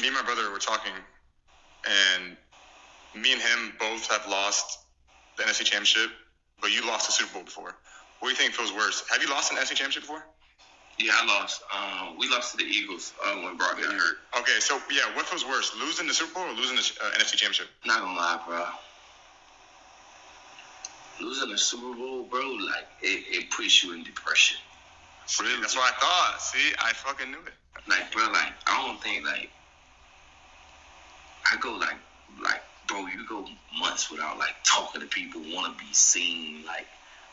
me and my brother were talking, and me and him both have lost the NFC Championship, but you lost the Super Bowl before. What do you think feels worse? Have you lost an NFC Championship before? Yeah, I lost. We lost to the Eagles when Brock got hurt. Okay, so yeah, what feels worse, losing the Super Bowl or losing the NFC Championship? Not gonna lie, bro. Losing the Super Bowl, bro, like it puts you in depression. Really? That's what I thought. See, I fucking knew it. Like, bro, like I don't think like I go like bro, you go months without like talking to people, want to be seen. Like,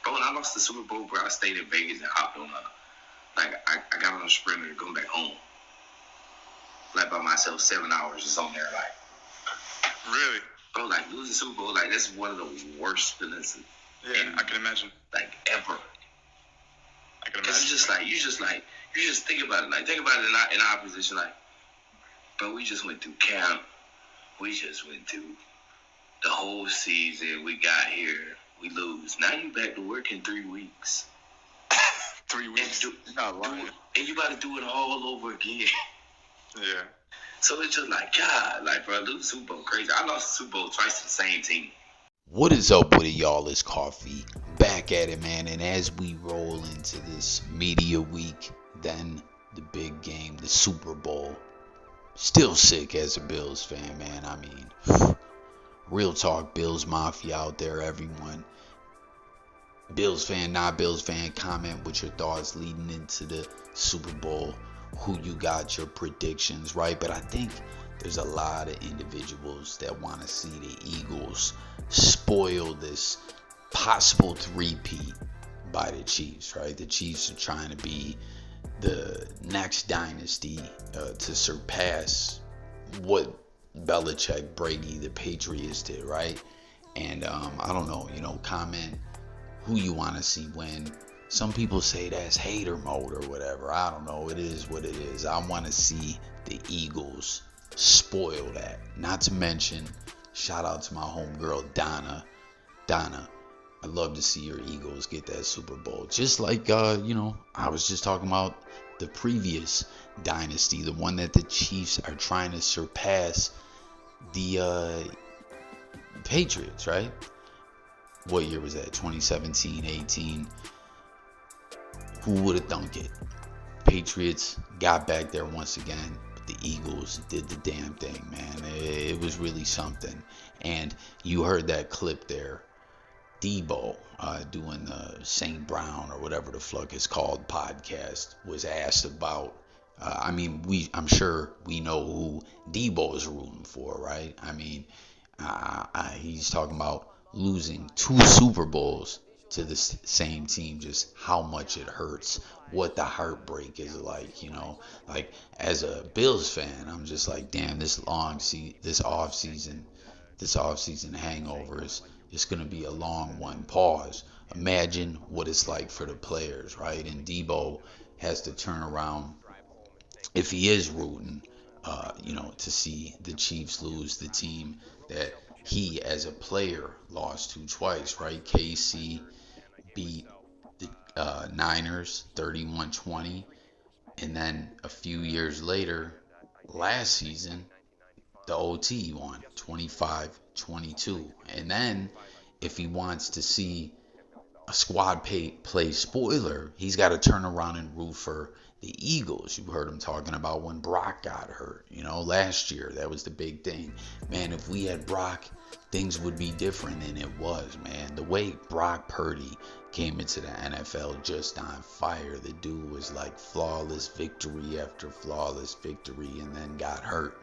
bro, when I lost the Super Bowl, bro, I stayed in Vegas and hopped on I got on a Sprinter to go back home. Like by myself, 7 hours just on there, like. Really? Bro, like losing Super Bowl, like that's one of the worst feelings. Yeah, I can imagine. Like ever. I can imagine. Cause it's just like you just think about it. Like think about it in our position. Like, bro, we just went through camp. We just went through the whole season. We got here. We lose. Now you back to work in 3 weeks. 3 weeks. You're not lying. And you got to do it all over again. Yeah. So it's just like, God, like, bro, lose the Super Bowl crazy. I lost the Super Bowl twice to the same team. What is up with it, y'all? It's Coffee. Back at it, man. And as we roll into this media week, then the big game, the Super Bowl. Still sick as a Bills fan, man. I mean, real talk, Bills Mafia out there, everyone. Bills fan, not Bills fan, comment with your thoughts leading into the Super Bowl. Who you got, your predictions, right? But I think there's a lot of individuals that want to see the Eagles spoil this possible three-peat by the Chiefs, right? The Chiefs are trying to be the next dynasty to surpass what Belichik, Brady, the Patriots did, right? And I don't know, comment who you want to see win. Some people say that's hater mode or whatever. I don't know. It is what it is. I want to see the Eagles spoil that. Not to mention, shout out to my homegirl, Donna. Donna, I'd love to see your Eagles get that Super Bowl. Just like, I was just talking about the previous dynasty, the one that the Chiefs are trying to surpass the Patriots, right? What year was that? 2017, 18. Who would have thunk it? Patriots got back there once again, but the Eagles did the damn thing, man. It was really something. And you heard that clip there. Deebo doing the St. Brown or whatever the fuck it's called podcast was asked about. I'm sure we know who Deebo is rooting for, right? I mean, he's talking about losing 2 Super Bowls to the same team, just how much it hurts, what the heartbreak is like, like as a Bills fan, I'm just like, damn, this off season hangover is going to be a long one. Pause. Imagine what it's like for the players, right? And Deebo has to turn around if he is rooting, to see the Chiefs lose, the team that he as a player lost to twice, right? KC beat the Niners 31-20, and then a few years later, last season, the OT won 25-22. And then if he wants to see a squad play spoiler, he's got to turn around and root for the Eagles. You heard him talking about when Brock got hurt, last year. That was the big thing. Man, if we had Brock, things would be different, and it was, man. The way Brock Purdy came into the NFL just on fire. The dude was like flawless victory after flawless victory, and then got hurt.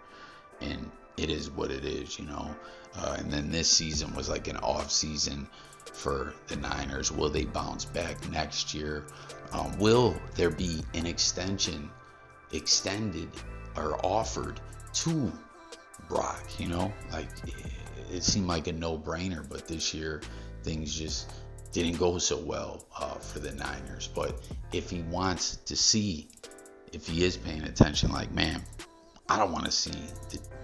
And it is what it is, and then this season was like an off season for the Niners. Will they bounce back next year? Will there be an extended or offered to Brock? Like it seemed like a no-brainer, but this year things just didn't go so well for the Niners. But if he wants to see, if he is paying attention, like, man, I don't want to see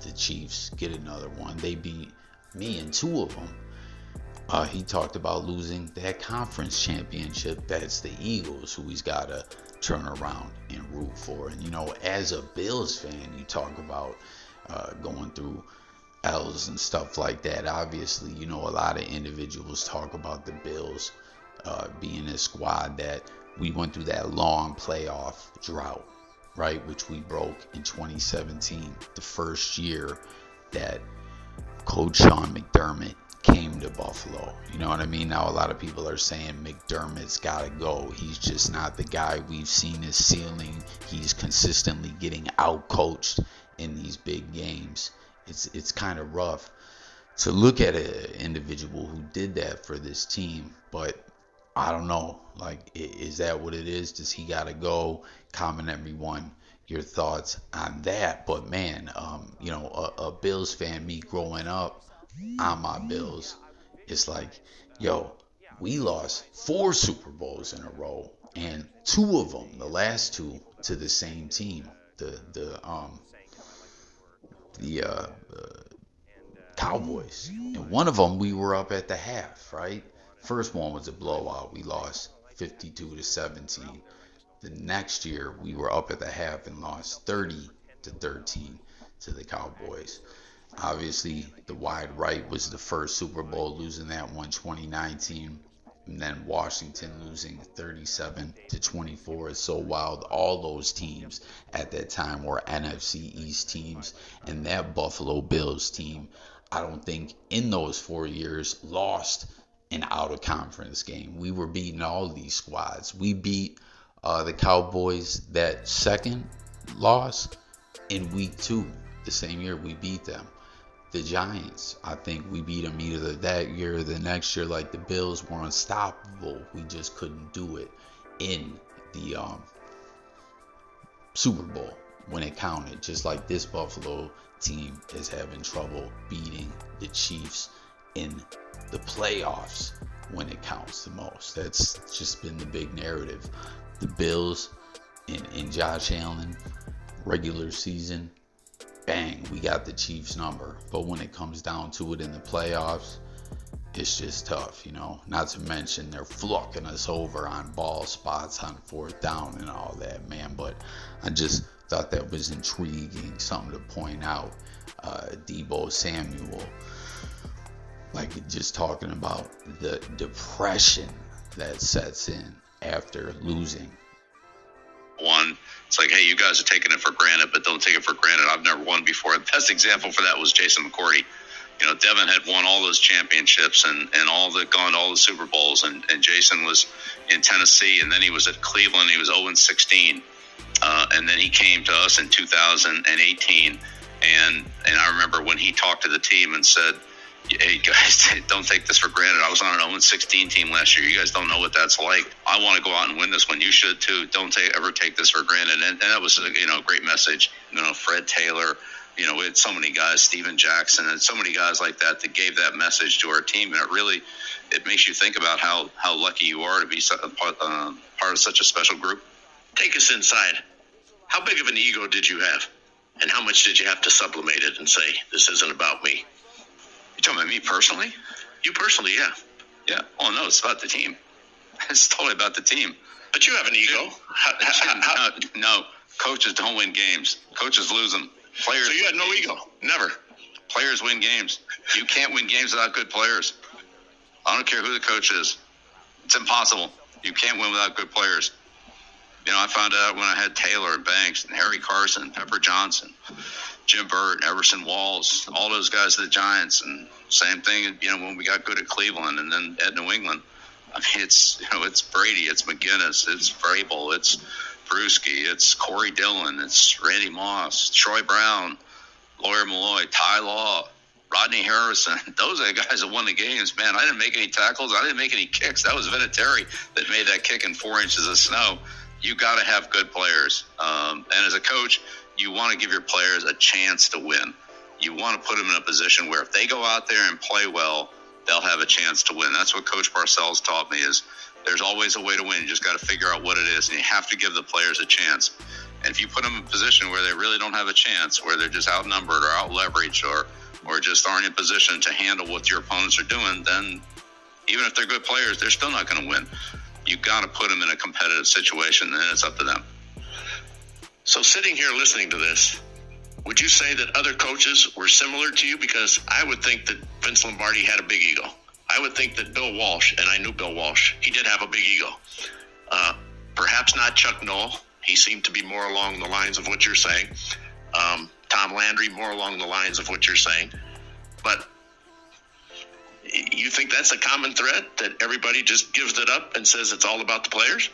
the Chiefs get another one. They beat me in 2 of them. He talked about losing that conference championship. That's the Eagles, who he's got to turn around and root for. And, as a Bills fan, you talk about going through L's and stuff like that. Obviously, you know, a lot of individuals talk about the Bills being a squad that we went through that long playoff drought, right, which we broke in 2017, the first year that Coach Sean McDermott came to Buffalo. You know what I mean? Now a lot of people are saying McDermott's got to go. He's just not the guy. We've seen his ceiling. He's consistently getting out-coached in these big games. It's kind of rough to look at an individual who did that for this team, but I don't know. Like, is that what it is? Does he got to go? Comment, everyone, your thoughts on that. But man, you know, a Bills fan, me growing up on my Bills, it's like, yo, we lost 4 Super Bowls in a row, and 2 of them, the last 2, to the same team, the Cowboys. And one of them we were up at the half, right? First one was a blowout. We lost 52-17. The next year we were up at the half and lost 30-13 to the Cowboys. Obviously, the wide right was the first Super Bowl, losing that one 2019. And then Washington losing 37-24 is so wild. All those teams at that time were NFC East teams. And that Buffalo Bills team, I don't think in those 4 years lost an out-of-conference game. We were beating all these squads. We beat the Cowboys that second loss in week 2. The same year we beat them. The Giants, I think we beat them either that year or the next year. Like, the Bills were unstoppable. We just couldn't do it in the Super Bowl when it counted. Just like this Buffalo team is having trouble beating the Chiefs in the playoffs when it counts the most. That's just been the big narrative. The Bills and Josh Allen, regular season, bang, we got the Chiefs number. But when it comes down to it in the playoffs, it's just tough, you know. Not to mention they're flunking us over on ball spots on 4th down and all that, man. But I just thought that was intriguing, something to point out. Deebo Samuel, like, just talking about the depression that sets in after losing. One, it's like, hey, you guys are taking it for granted, but don't take it for granted. I've never won before. The best example for that was Jason McCourty. You know, Devin had won all those championships and gone to all the Super Bowls, and Jason was in Tennessee, and then he was at Cleveland. He was 0-16, and then he came to us in 2018, and I remember when he talked to the team and said, hey guys, don't take this for granted. I was on an 0-16 team last year. You guys don't know what that's like. I want to go out and win this one. You should too. Don't ever take this for granted. And that was a great message. You know, Fred Taylor. You know, we had so many guys, Steven Jackson, and so many guys like that gave that message to our team. And it makes you think about how lucky you are to be part of such a special group. Take us inside. How big of an ego did you have? And how much did you have to sublimate it and say, this isn't about me? You talking about me personally? You personally, yeah. Yeah. Oh, no, it's about the team. It's totally about the team. But you have an ego. No, coaches don't win games. Coaches lose them. Players. So you had no ego? Never. Players win games. You can't win games without good players. I don't care who the coach is. It's impossible. You can't win without good players. You know, I found out when I had Taylor and Banks and Harry Carson, Pepper Johnson, Jim Burt, Everson Walls, all those guys at the Giants, and same thing, you know, when we got good at Cleveland and then at New England. I mean, it's Brady, it's McGinnis, it's Vrabel, it's Bruschi, it's Corey Dillon, it's Randy Moss, Troy Brown, Lawyer Malloy, Ty Law, Rodney Harrison. Those are the guys that won the games, man. I didn't make any tackles. I didn't make any kicks. That was Vinatieri that made that kick in 4 inches of snow. You got to have good players. And as a coach, you want to give your players a chance to win. You want to put them in a position where if they go out there and play well, they'll have a chance to win. That's what Coach Parcells taught me is there's always a way to win. You just got to figure out what it is, and you have to give the players a chance. And if you put them in a position where they really don't have a chance, where they're just outnumbered or out-leveraged or just aren't in position to handle what your opponents are doing, then even if they're good players, they're still not going to win. You got to put them in a competitive situation, and it's up to them. So sitting here listening to this, would you say that other coaches were similar to you? Because I would think that Vince Lombardi had a big ego. I would think that Bill Walsh, and I knew Bill Walsh, he did have a big ego. Perhaps not Chuck Noll. He seemed to be more along the lines of what you're saying. Tom Landry, more along the lines of what you're saying. But you think that's a common thread, that everybody just gives it up and says it's all about the players?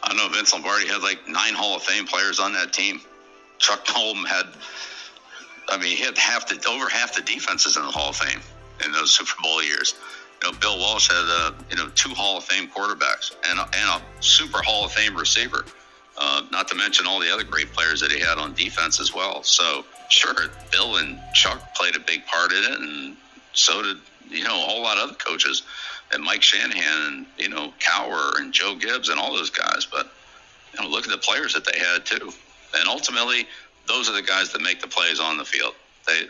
I know Vince Lombardi had like 9 Hall of Fame players on that team. Chuck Noll had, he had over half the defenses in the Hall of Fame in those Super Bowl years. Bill Walsh had 2 Hall of Fame quarterbacks and a super Hall of Fame receiver. Not to mention all the other great players that he had on defense as well. So sure, Bill and Chuck played a big part in it, and so did a whole lot of other coaches, and Mike Shanahan and Cowher and Joe Gibbs and all those guys. But look at the players that they had too. And ultimately, those are the guys that make the plays on the field.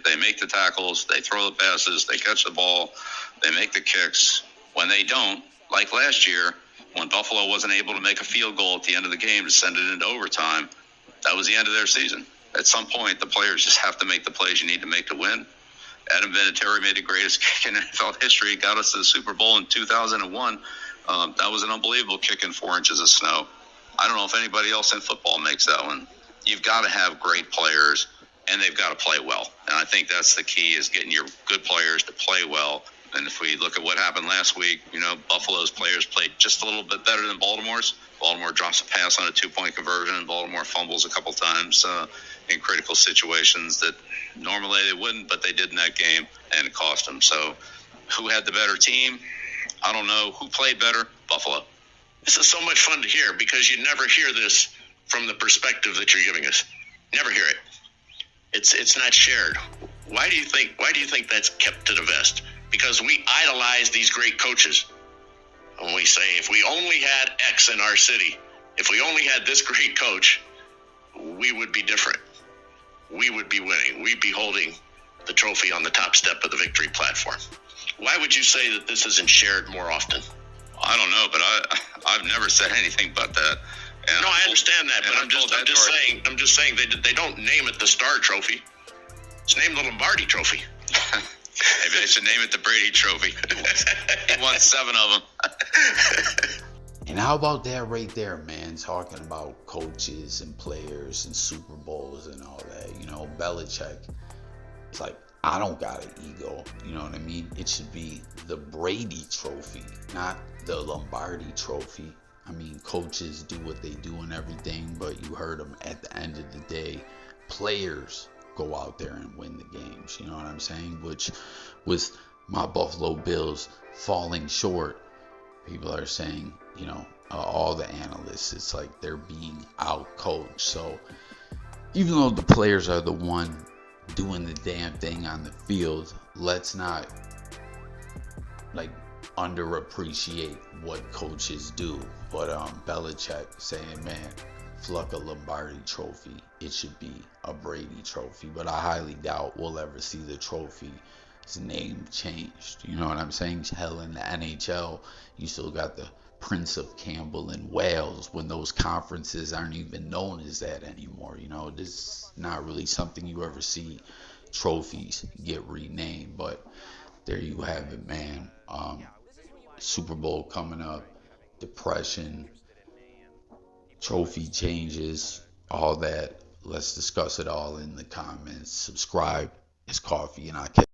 They make the tackles, they throw the passes, they catch the ball, they make the kicks. When they don't, like last year, when Buffalo wasn't able to make a field goal at the end of the game to send it into overtime, that was the end of their season. At some point, the players just have to make the plays you need to make to win. Adam Vinatieri made the greatest kick in NFL history. Got us to the Super Bowl in 2001. That was an unbelievable kick in 4 inches of snow. I don't know if anybody else in football makes that one. You've got to have great players, and they've got to play well. And I think that's the key, is getting your good players to play well. And if we look at what happened last week, Buffalo's players played just a little bit better than Baltimore's. Baltimore drops a pass on a 2-point conversion. Baltimore fumbles a couple times in critical situations that normally they wouldn't, but they did in that game, and it cost them. So who had the better team? I don't know. Who played better? Buffalo. This is so much fun to hear, because you never hear this from the perspective that you're giving us. Never hear it. It's not shared. Why do you think that's kept to the vest? Because we idolize these great coaches. And we say, if we only had X in our city, if we only had this great coach, we would be different. We would be winning. We'd be holding the trophy on the top step of the victory platform. Why would you say that this isn't shared more often? I don't know, but I've never said anything but that. And no, I understand that, but I'm just saying they don't name it the Star Trophy. It's named the Lombardi Trophy. Maybe they should name it the Brady Trophy. He won 7 of them. And how about that right there, man? Talking about coaches and players and Super Bowls and all that. Belichik, it's like, I don't got an ego. You know what I mean? It should be the Brady Trophy, not the Lombardi Trophy. Coaches do what they do and everything, but you heard them at the end of the day. Players go out there and win the games. You know what I'm saying? Which, with my Buffalo Bills falling short, people are saying, all the analysts, it's like they're being out-coached. So even though the players are the one doing the damn thing on the field, let's not underappreciate what coaches do. But Belichik saying, man, fuck a Lombardi Trophy, it should be a Brady Trophy. But I highly doubt we'll ever see the trophy's name changed. You know what I'm saying? Hell, in the NHL, you still got the Prince of Campbell in Wales, when those conferences aren't even known as that anymore. This is not really something you ever see trophies get renamed. But there you have it, man. Super Bowl coming up, depression, trophy changes, all that. Let's discuss it all in the comments. Subscribe. It's Coffee, and I'll catch